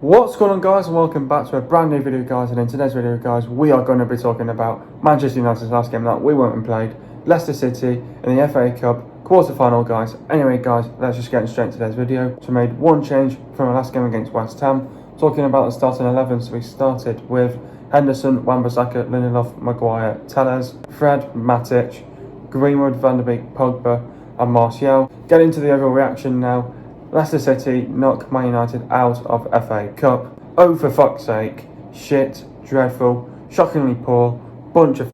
What's going on, guys, and welcome back to a brand new video, guys. And in today's video, guys, we are going to be talking about Manchester United's last game that we went and played, Leicester City in the FA Cup quarter-final, guys. Anyway, guys, let's just get straight into today's video. So we made one change from our last game against West Ham, talking about the starting 11. So we started with Henderson, Wan-Bissaka, Lindelof, Maguire, Tielemans, Fred, Matic, Greenwood, Van der Beek, Pogba and Martial. Get into the overall reaction now. Leicester City knock Man United out of FA Cup. Oh, for fuck's sake. Shit, dreadful, shockingly poor, bunch of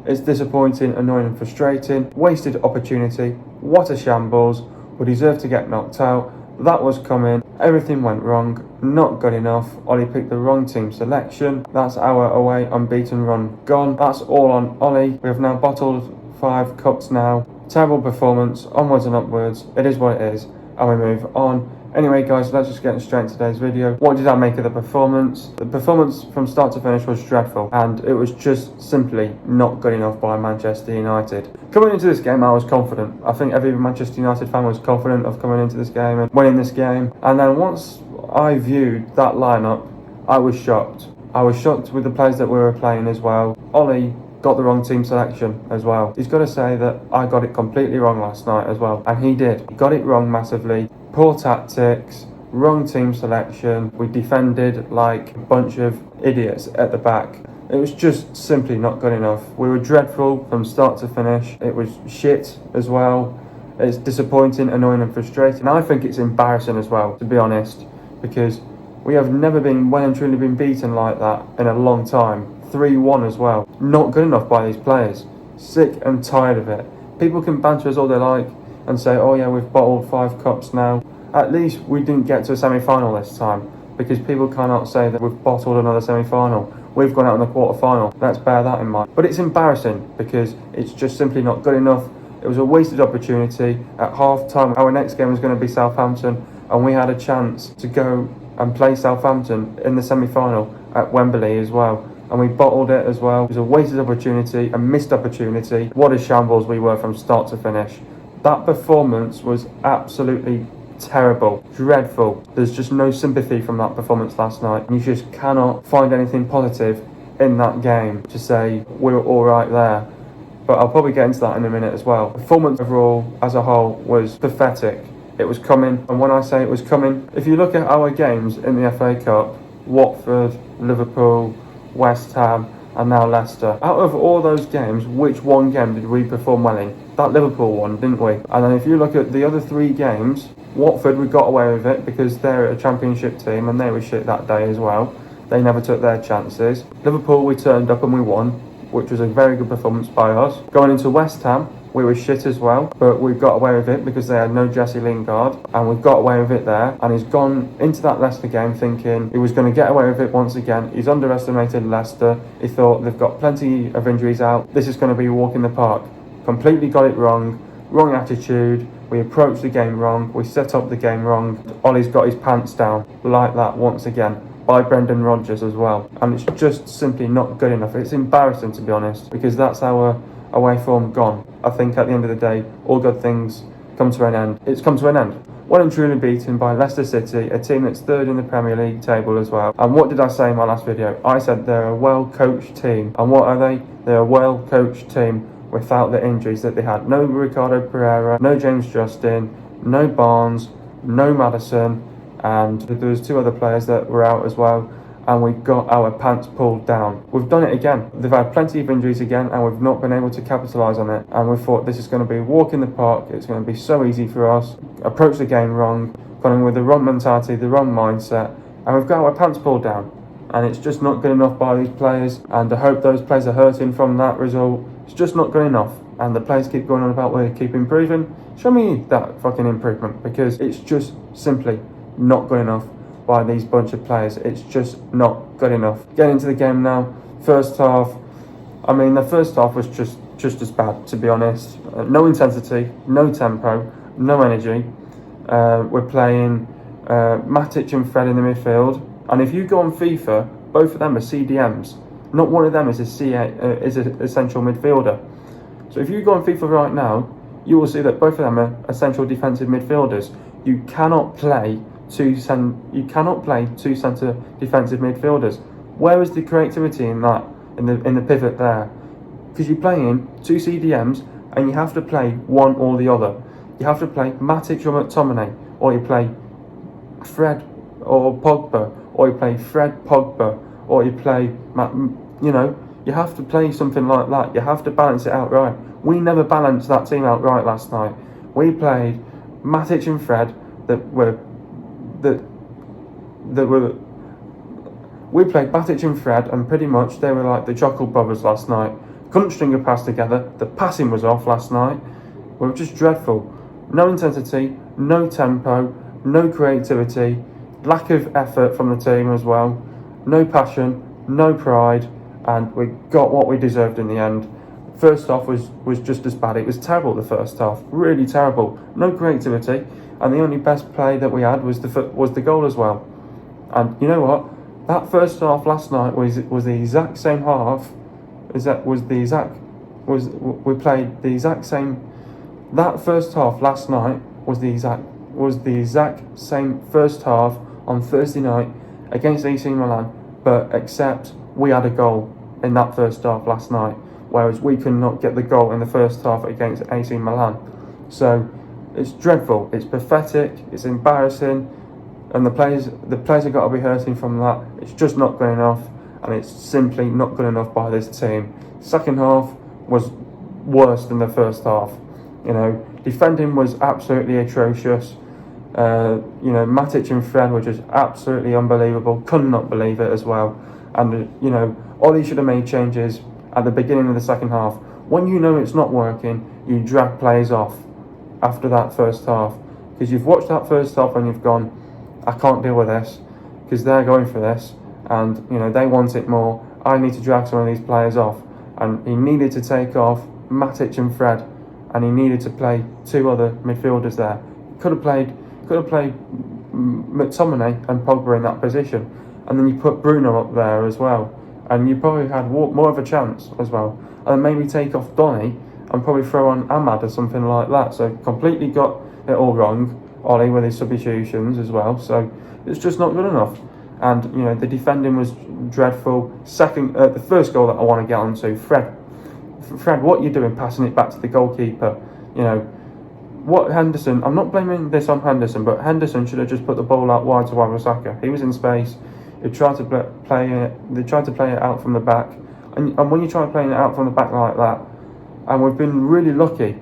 It's disappointing, annoying and frustrating. Wasted opportunity. What a shambles. We deserve to get knocked out. That was coming. Everything went wrong. Not good enough. Ollie picked the wrong team selection. That's our away unbeaten run gone. That's all on Ollie. We have now bottled 5 cups now. Terrible performance. Onwards and upwards. It is what it is. And we move on. Anyway, guys, let's just get straight into today's video. What did I make of the performance? The performance from start to finish was dreadful, and it was just simply not good enough by Manchester United. Coming into this game, I was confident. I think every Manchester United fan was confident of coming into this game and winning this game. And then once I viewed that lineup, I was shocked. I was shocked with the players that we were playing as well. Ollie got the wrong team selection as well. He's got to say that I got it completely wrong last night as well, and he did. He got it wrong massively. Poor tactics, wrong team selection. We defended like a bunch of idiots at the back. It was just simply not good enough. We were dreadful from start to finish. It was shit as well. It's disappointing, annoying and frustrating. And I think it's embarrassing as well, to be honest, because we have never been well and truly been beaten like that in a long time. 3-1 as well. Not good enough by these players. Sick and tired of it. People can banter us all they like and say, oh yeah, we've bottled 5 cups now. At least we didn't get to a semi-final this time, because people cannot say that we've bottled another semi-final. We've gone out in the quarter-final. Let's bear that in mind. But it's embarrassing because it's just simply not good enough. It was a wasted opportunity. At half-time, our next game was going to be Southampton, and we had a chance to go and play Southampton in the semi-final at Wembley as well. And we bottled it as well. It was a wasted opportunity, a missed opportunity. What a shambles we were from start to finish. That performance was absolutely terrible, dreadful. There's just no sympathy from that performance last night. You just cannot find anything positive in that game to say we're all right there. But I'll probably get into that in a minute as well. Performance overall as a whole was pathetic. It was coming, and when I say it was coming, if you look at our games in the FA Cup, Watford, Liverpool, West Ham and now Leicester. Out of all those games, which one game did we perform well in? That Liverpool one, didn't we? And then if you look at the other 3 games, Watford, we got away with it because they're a championship team and they were shit that day as well. They never took their chances. Liverpool, we turned up and we won, which was a very good performance by us. Going into West Ham, we were shit as well, but we got away with it because they had no Jesse Lingard, and we got away with it there. And he's gone into that Leicester game thinking he was going to get away with it once again. He's underestimated Leicester. He thought they've got plenty of injuries out. This is going to be a walk in the park. Completely got it wrong. Wrong attitude. We approached the game wrong. We set up the game wrong. Ollie's got his pants down like that once again by Brendan Rodgers as well. And it's just simply not good enough. It's embarrassing, to be honest, because that's our away form gone. I think at the end of the day, all good things come to an end. It's come to an end. Well and truly beaten by Leicester City, a team that's 3rd in the Premier League table as well. And what did I say in my last video? I said they're a well-coached team. And what are they? They're a well-coached team without the injuries that they had. No Ricardo Pereira, no James Justin, no Barnes, no Maddison, and there was 2 other players that were out as well. And we got our pants pulled down. We've done it again. They've had plenty of injuries again, and we've not been able to capitalise on it. And we thought this is going to be a walk in the park. It's going to be so easy for us. Approach the game wrong, going with the wrong mentality, the wrong mindset, and we've got our pants pulled down. And it's just not good enough by these players. And I hope those players are hurting from that result. It's just not good enough. And the players keep going on about we keep improving. Show me that fucking improvement, because it's just simply not good enough by these bunch of players. It's just not good enough. Getting into the game now. First half, I mean, the first half was just as bad, to be honest. No intensity, no tempo, no energy. We're playing Matic and Fred in the midfield, and if you go on FIFA, both of them are CDMs. Not one of them is an essential midfielder. So if you go on FIFA right now, you will see that both of them are essential defensive midfielders. You cannot play you cannot play two centre defensive midfielders. Where is the creativity in that, in the pivot there? Because you're playing two CDMs and you have to play one or the other. You have to play Matic or McTominay, or you play Fred or Pogba, or you play Fred Pogba, or you play you have to play something like that. You have to balance it out right. We never balanced that team out right last night. We played Matic and Fred we played Matic and Fred, and pretty much they were like the Chuckle brothers last night. Couldn't string a pass together. The passing was off last night. We were just dreadful. No intensity, no tempo, no creativity, lack of effort from the team as well. No passion, no pride, and we got what we deserved in the end. First half was just as bad. It was terrible, the first half, really terrible. No creativity, and the only best play that we had was the goal as well. And you know what? That first half last night was the exact same half. We played the exact same. That first half last night was the exact same first half on Thursday night against AC Milan, but except we had a goal in that first half last night, whereas we could not get the goal in the first half against AC Milan. So it's dreadful, it's pathetic, it's embarrassing, and the players have got to be hurting from that. It's just not good enough, and it's simply not good enough by this team. Second half was worse than the first half. Defending was absolutely atrocious. Matic and Fred were just absolutely unbelievable. Could not believe it as well. And Ollie should have made changes at the beginning of the second half. When you know it's not working, you drag players off after that first half, because you've watched that first half and you've gone, I can't deal with this, because they're going for this, and they want it more. I need to drag some of these players off, and he needed to take off Matic and Fred, and he needed to play two other midfielders there. Could have played McTominay and Pogba in that position, and then you put Bruno up there as well, and you probably had more of a chance as well. And maybe take off Donny and probably throw on Ahmad or something like that. So completely got it all wrong, Ollie, with his substitutions as well. So it's just not good enough. And the defending was dreadful. The first goal that I want to get onto, Fred, what are you doing passing it back to the goalkeeper? What Henderson, I'm not blaming this on Henderson, but Henderson should have just put the ball out wide to Wan-Bissaka. He was in space. They tried to play it out from the back, and when you try playing it out from the back like that, and we've been really lucky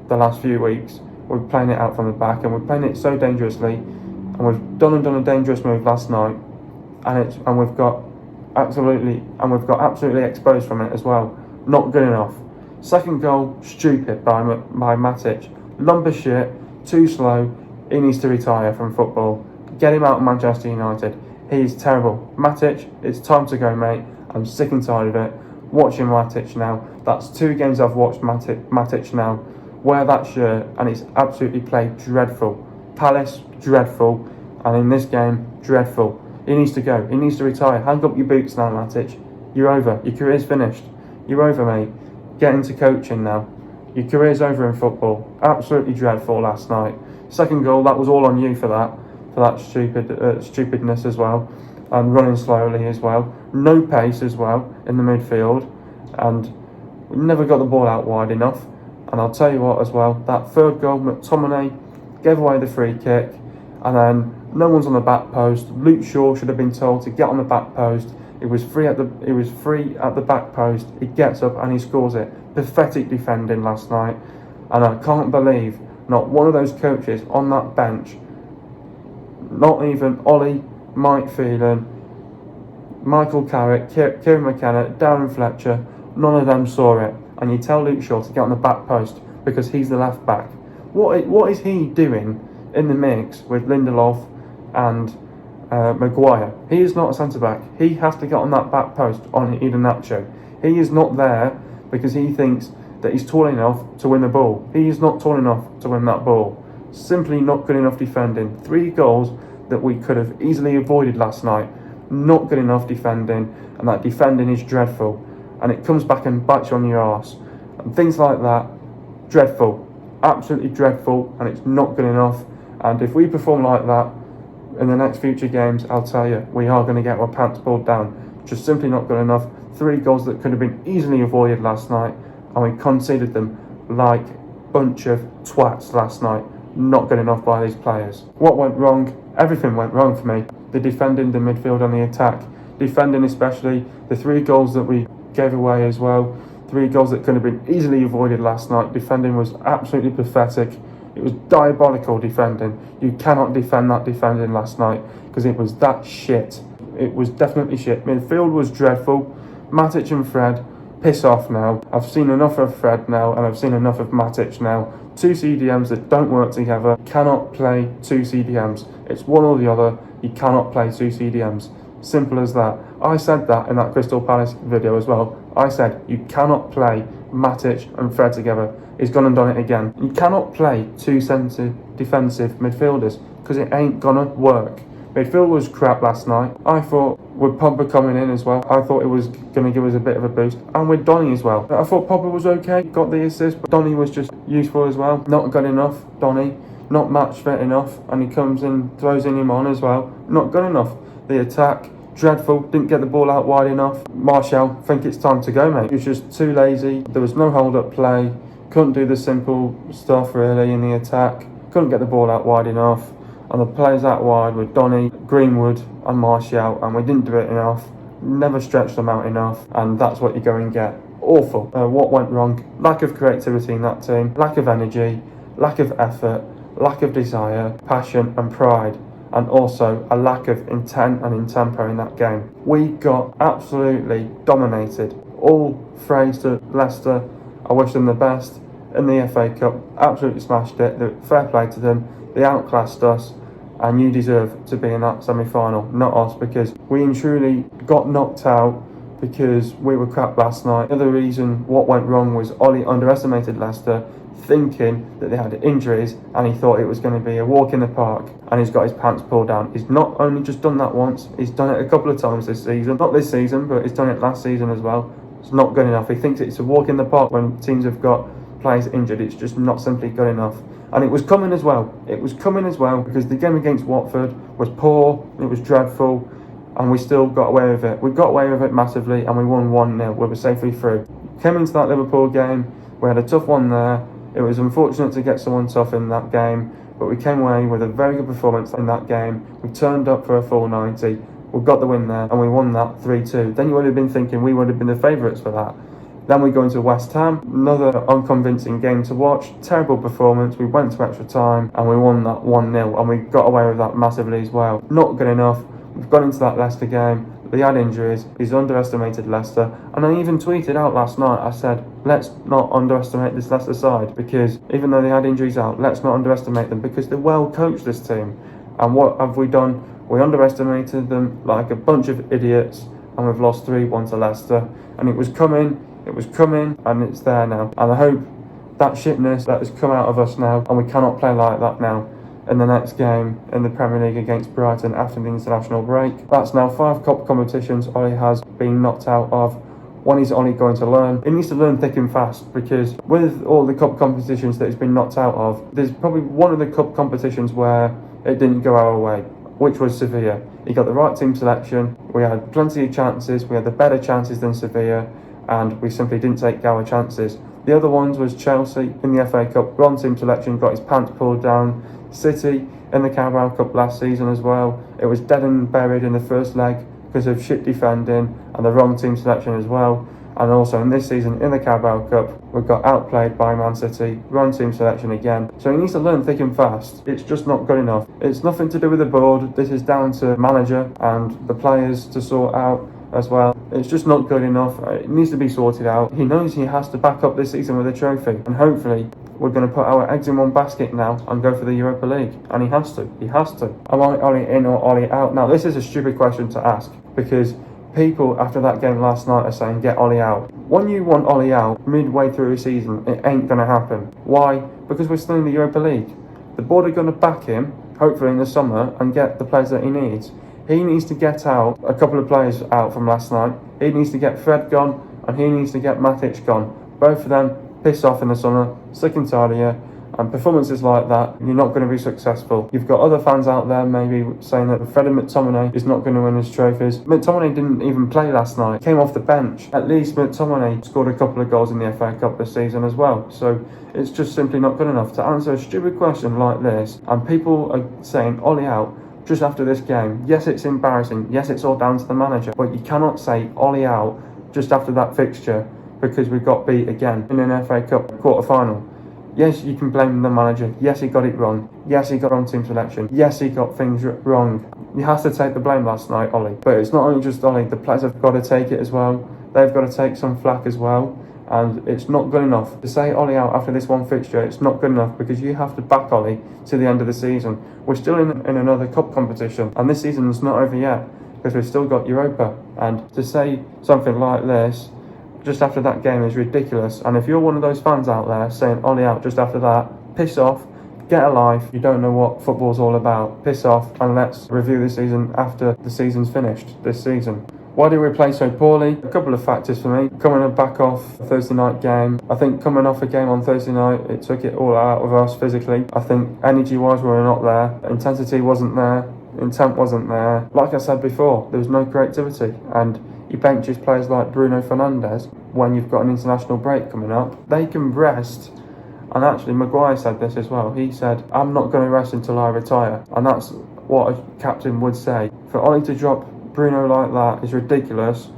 the last few weeks, we're playing it out from the back, and we're playing it so dangerously, and we've done a dangerous move last night, and we've got absolutely exposed from it as well. Not good enough. Second goal, stupid by Matic. Lump of shit, too slow. He needs to retire from football. Get him out of Manchester United. He is terrible. Matic, it's time to go, mate. I'm sick and tired of it. Watching Matic now. That's 2 games I've watched Matic now. Wear that shirt, and it's absolutely played dreadful. Palace, dreadful. And in this game, dreadful. He needs to go. He needs to retire. Hang up your boots now, Matic. You're over. Your career's finished. You're over, mate. Get into coaching now. Your career's over in football. Absolutely dreadful last night. Second goal, that was all on you for that stupidness as well, and running slowly as well. No pace as well in the midfield, and we never got the ball out wide enough. And I'll tell you what as well, that third goal, McTominay gave away the free kick, and then no one's on the back post. Luke Shaw should have been told to get on the back post. It was free at the back post. He gets up and he scores it. Pathetic defending last night, and I can't believe not one of those coaches on that bench, not even Ollie, Mike Phelan, Michael Carrick, Kieran McKenna, Darren Fletcher, none of them saw it. And you tell Luke Shaw to get on the back post because he's the left back. What is he doing in the mix with Lindelof and Maguire? He is not a centre-back. He has to get on that back post on Iheanacho. He is not there because he thinks that he's tall enough to win the ball. He is not tall enough to win that ball. Simply not good enough defending. 3 goals that we could have easily avoided last night. Not good enough defending, and that defending is dreadful. And it comes back and bites you on your arse. And things like that, dreadful. Absolutely dreadful, and it's not good enough. And if we perform like that, in the next future games, I'll tell you, we are going to get our pants pulled down. Just simply not good enough. 3 goals that could have been easily avoided last night, and we conceded them like a bunch of twats last night. Not good enough by these players. What went wrong? Everything went wrong for me. The defending, the midfield and the attack. Defending especially, the 3 goals that we gave away as well. 3 goals that could have been easily avoided last night. Defending was absolutely pathetic. It was diabolical defending. You cannot defend that defending last night because it was that shit. It was definitely shit. Midfield was dreadful. Matic and Fred, piss off now. I've seen enough of Fred now and I've seen enough of Matic now. 2 CDMs that don't work together. Cannot play 2 CDMs. It's one or the other. You cannot play 2 CDMs. Simple as that. I said that in that Crystal Palace video as well. I said you cannot play Matic and Fred together. He's gone and done it again. You cannot play 2 centre defensive midfielders because it ain't gonna work. Midfield was crap last night. I thought with Pogba coming in as well, I thought it was going to give us a bit of a boost. And with Donny as well. I thought Pogba was okay, got the assist, but Donny was just useful as well. Not good enough, Donny. Not match fit enough. And he comes in, throws in him on as well. Not good enough. The attack, dreadful. Didn't get the ball out wide enough. Martial, think it's time to go, mate. He was just too lazy. There was no hold-up play. Couldn't do the simple stuff really in the attack. Couldn't get the ball out wide enough. And the players out wide were Donny, Greenwood and Martial, and we didn't do it enough. Never stretched them out enough, and that's what you go and get. Awful. What went wrong? Lack of creativity in that team, lack of energy, lack of effort, lack of desire, passion and pride, and also a lack of intent and in tempo in that game. We got absolutely dominated. All praise to Leicester. I wish them the best in the FA Cup. Absolutely smashed it. Fair play to them. They outclassed us, and you deserve to be in that semi-final, not us, because we truly got knocked out because we were crap last night. The other reason what went wrong was Ollie underestimated Leicester, thinking that they had injuries, and he thought it was going to be a walk in the park, and he's got his pants pulled down. He's not only just done that once, he's done it a couple of times this season. Not this season, but he's done it last season as well. It's not good enough. He thinks it's a walk in the park when teams have got players injured. It's just not simply good enough. And it was coming as well. It was coming as well because the game against Watford was poor, it was dreadful, and we still got away with it. We got away with it massively, and we won 1-0. We were safely through. Came into that Liverpool game, we had a tough one there. It was unfortunate to get someone tough in that game, but we came away with a very good performance in that game. We turned up for a full 90. We got the win there, and we won that 3-2. Then you would have been thinking we would have been the favourites for that. Then we go into West Ham, another unconvincing game to watch, terrible performance. We went to extra time and we won that 1-0, and we got away with that massively as well. Not good enough. We've gone into that Leicester game, they had injuries, he's underestimated Leicester, and I even tweeted out last night, I said, let's not underestimate this Leicester side, because even though they had injuries out, let's not underestimate them, because they're well coached, this team. And what have we done? We underestimated them like a bunch of idiots, and we've lost 3-1 to Leicester, and it was coming, and it's there now. And I hope that shitness that has come out of us now, and we cannot play like that now in the next game in the Premier League against Brighton after the international break. That's now 5 cup competitions Ollie has been knocked out of. When is Ollie going to learn? He needs to learn thick and fast, because with all the cup competitions that he's been knocked out of, there's probably one of the cup competitions where it didn't go our way, which was Sevilla. He got the right team selection, we had plenty of chances, we had the better chances than Sevilla, and we simply didn't take our chances. The other ones was Chelsea in the FA Cup, wrong team selection, got his pants pulled down. City in the Carabao Cup last season as well. It was dead and buried in the first leg because of shit defending and the wrong team selection as well. And also in this season in the Carabao Cup, we got outplayed by Man City, wrong team selection again. So he needs to learn thick and fast. It's just not good enough. It's nothing to do with the board. This is down to manager and the players to sort out as well. It's just not good enough. It needs to be sorted out. He knows he has to back up this season with a trophy, and hopefully we're going to put our eggs in one basket now and go for the Europa League. And he has to. Am I Ollie in or Ollie out? Now this is a stupid question to ask, because people after that game last night are saying get Ollie out. When you want Ollie out midway through a season, it ain't going to happen. Why? Because we're still in the Europa League. The board are going to back him, hopefully in the summer, and get the players that he needs. He needs to get out a couple of players out from last night. He needs to get Fred gone, and he needs to get Matic gone. Both of them piss off in the summer, sick and tired of you, And performances like that, you're not going to be successful. You've got other fans out there maybe saying that Fred and McTominay is not going to win his trophies. McTominay didn't even play last night, came off the bench. At least McTominay scored a couple of goals in the FA Cup this season as well. So it's just simply not good enough to answer a stupid question like this. And people are saying Ollie out just after this game. Yes, it's embarrassing. Yes, it's all down to the manager. But you cannot say Ollie out just after that fixture because we got beat again in an FA Cup quarter-final. Yes, you can blame the manager. Yes, he got it wrong. Yes, he got wrong team selection. Yes, he got things wrong. You have to take the blame last night, Ollie. But it's not only just Ollie. The players have got to take it as well. They've got to take some flack as well. And it's not good enough to say Ollie out after this one fixture. It's not good enough because you have to back Ollie to the end of the season. We're still in another cup competition, and this season's not over yet because we've still got Europa. And to say something like this just after that game is ridiculous. And if you're one of those fans out there saying Ollie out just after that, piss off, get a life. You don't know what football's all about. Piss off and let's review the season after the season's finished this season. Why did we play so poorly? A couple of factors for me. Coming back off a Thursday night game. I think coming off a game on Thursday night, it took it all out of us physically. I think energy-wise we were not there. Intensity wasn't there. Intent wasn't there. Like I said before, there was no creativity. And you benches players like Bruno Fernandes when you've got an international break coming up. They can rest. And actually, Maguire said this as well. He said, I'm not going to rest until I retire. And that's what a captain would say. For Ollie to drop Bruno like that is ridiculous.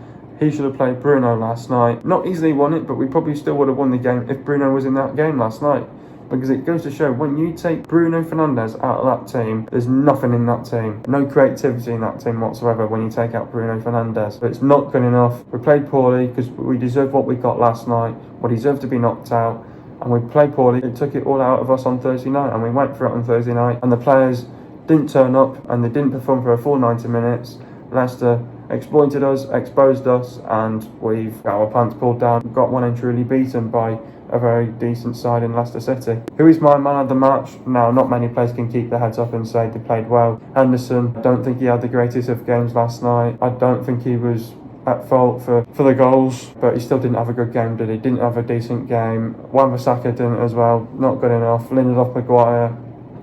He should have played Bruno last night. Not easily won it, but we probably still would have won the game if Bruno was in that game last night. Because it goes to show, when you take Bruno Fernandes out of that team, there's nothing in that team. No creativity in that team whatsoever when you take out Bruno Fernandes. But it's not good enough. We played poorly because we deserved what we got last night. We deserved to be knocked out. And we played poorly. It took it all out of us on Thursday night. And we went for it on Thursday night. And the players didn't turn up and they didn't perform for a full 90 minutes. Leicester exploited us, exposed us, and we've got our pants pulled down. Got one and truly beaten by a very decent side in Leicester City. Who is my man of the match? Now, not many players can keep their heads up and say they played well. Henderson, I don't think he had the greatest of games last night. I don't think he was at fault for the goals, but he still didn't have a good game, did he? Didn't have a decent game. Wan-Bissaka didn't as well, not good enough. Lindelof, Maguire,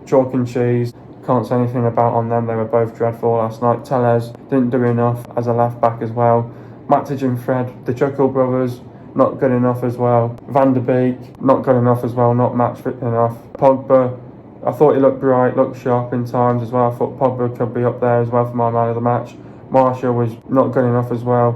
chalk and cheese. Can't say anything about on them, they were both dreadful last night. Tielemans didn't do enough as a left back as well. Matic and Fred, the Chuckle brothers, not good enough as well. Van der Beek, not good enough as well, not match fit enough. Pogba, I thought he looked bright, looked sharp in times as well. I thought Pogba could be up there as well for my man of the match. Martial was not good enough as well,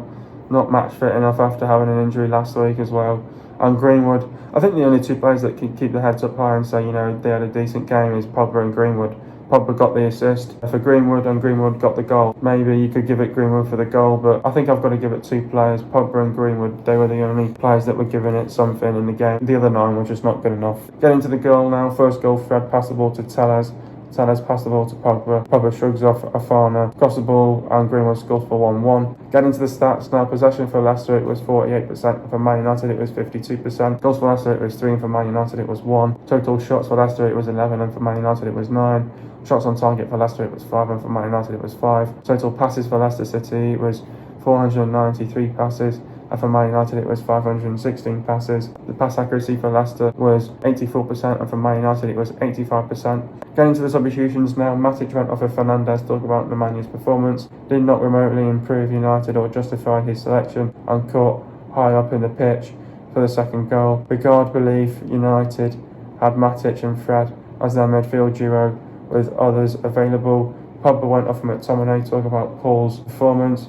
not match fit enough after having an injury last week as well. And Greenwood, I think the only two players that can keep their heads up high and say, you know, they had a decent game is Pogba and Greenwood. Pogba got the assist for Greenwood and Greenwood got the goal. Maybe you could give it Greenwood for the goal, but I think I've got to give it two players, Pogba and Greenwood. They were the only players that were giving it something in the game. The other 9 were just not good enough. Getting to the goal now, first goal, Fred passed the ball to Tielemans. Tielemans passed the ball to Pogba. Pogba shrugs off Iheanacho, crossed the ball and Greenwood scores for 1-1. Getting to the stats now, possession for Leicester it was 48%, for Man United it was 52%. Goals for Leicester it was 3 and for Man United it was 1. Total shots for Leicester it was 11 and for Man United it was 9. Shots on target for Leicester it was 5 and for Man United it was 5. Total passes for Leicester City was 493 passes and for Man United it was 516 passes. The pass accuracy for Leicester was 84% and for Man United it was 85%. Getting to the substitutions now, MaticFred off of Fernandes, talk about the Man U's performance. Did not remotely improve United or justify his selection and caught high up in the pitch for the second goal. Regard belief United had Matic and Fred as their midfield duo with others available. Pogba went off McTominay, talk about Paul's performance.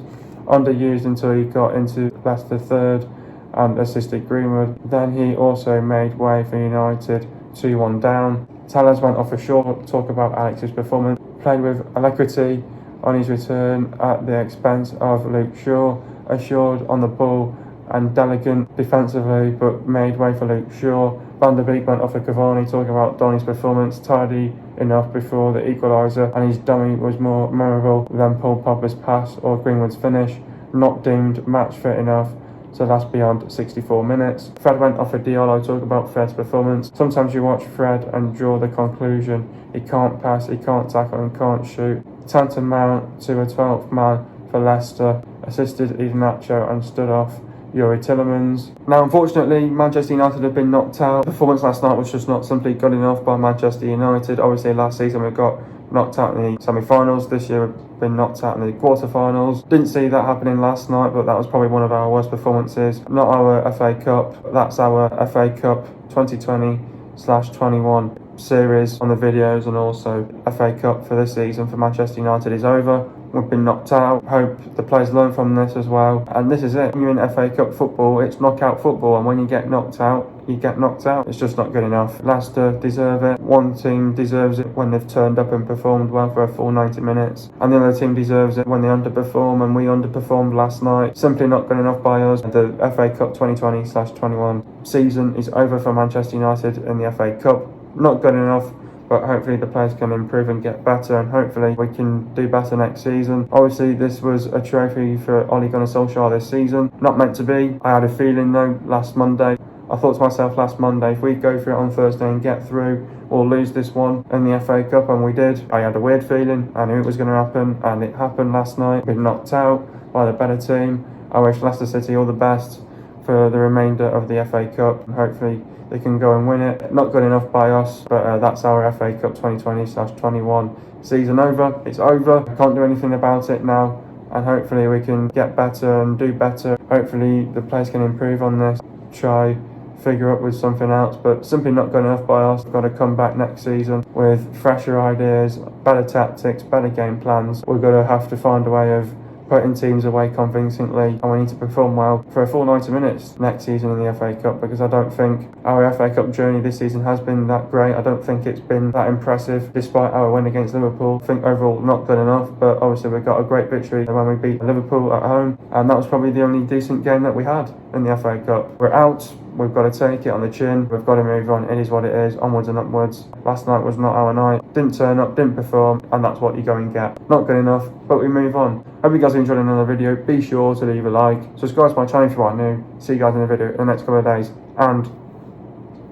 Underused until he got into Leicester third and assisted Greenwood. Then he also made way for United 2-1 down. Tielemans went off for Shaw, talk about Alex's performance. Played with alacrity on his return at the expense of Luke Shaw. Assured on the ball and delicate defensively, but made way for Luke Shaw. Van der Beek went off for Cavani, talking about Donny's performance, tidy enough before the equaliser, and his dummy was more memorable than Paul Pogba's pass or Greenwood's finish. Not deemed match fit enough to last beyond 64 minutes. Fred went off for Diallo, talk about Fred's performance. Sometimes you watch Fred and draw the conclusion he can't pass, he can't tackle and can't shoot. Tantamount to a 12th man for Leicester, assisted Iheanacho and stood off Tielemans. Now, unfortunately, Manchester United have been knocked out. The performance last night was just not simply good enough by Manchester United. Obviously, last season we got knocked out in the semi-finals. This year we've been knocked out in the quarter-finals. Didn't see that happening last night, but that was probably one of our worst performances. Not our FA Cup. That's our FA Cup 2020/21 series on the videos, and also FA Cup for this season for Manchester United is over. We've been knocked out. Hope the players learn from this as well. And this is it. When you're in FA Cup football, it's knockout football, and when you get knocked out, you get knocked out. It's just not good enough. Leicester deserve it. One team deserves it when they've turned up and performed well for a full 90 minutes. And the other team deserves it when they underperform, and we underperformed last night. Simply not good enough by us. The FA Cup 2020/21 season is over for Manchester United in the FA Cup. Not good enough, but hopefully the players can improve and get better, and hopefully we can do better next season. Obviously, this was a trophy for Ole Gunnar Solskjaer this season. Not meant to be. I had a feeling though last Monday. I thought to myself last Monday, if we go through it on Thursday and get through, we'll lose this one in the FA Cup, and we did. I had a weird feeling. I knew it was going to happen, and it happened last night. Been knocked out by the better team. I wish Leicester City all the best for the remainder of the FA Cup, and hopefully they can go and win it. Not good enough by us, but that's our FA Cup 2020/21 season over. It's over. I can't do anything about it now, and hopefully we can get better and do better. Hopefully the players can improve on this, try figure up with something else, but simply not good enough by us. We've got to come back next season with fresher ideas, better tactics, better game plans. We're going to have to find a way of putting teams away convincingly, and we need to perform well for a full 90 minutes next season in the FA Cup, because I don't think our FA Cup journey this season has been that great. I don't think it's been that impressive despite our win against Liverpool. I think overall not good enough, but obviously we got a great victory when we beat Liverpool at home, and that was probably the only decent game that we had in the FA Cup. We're out. We've got to take it on the chin. We've got to move on. It is what it is. Onwards and upwards. Last night was not our night. Didn't turn up, didn't perform, and that's what you go and get. Not good enough, but we move on. Hope you guys enjoyed another video. Be sure to leave a like. Subscribe to my channel if you are new. See you guys in the video in the next couple of days. And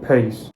peace.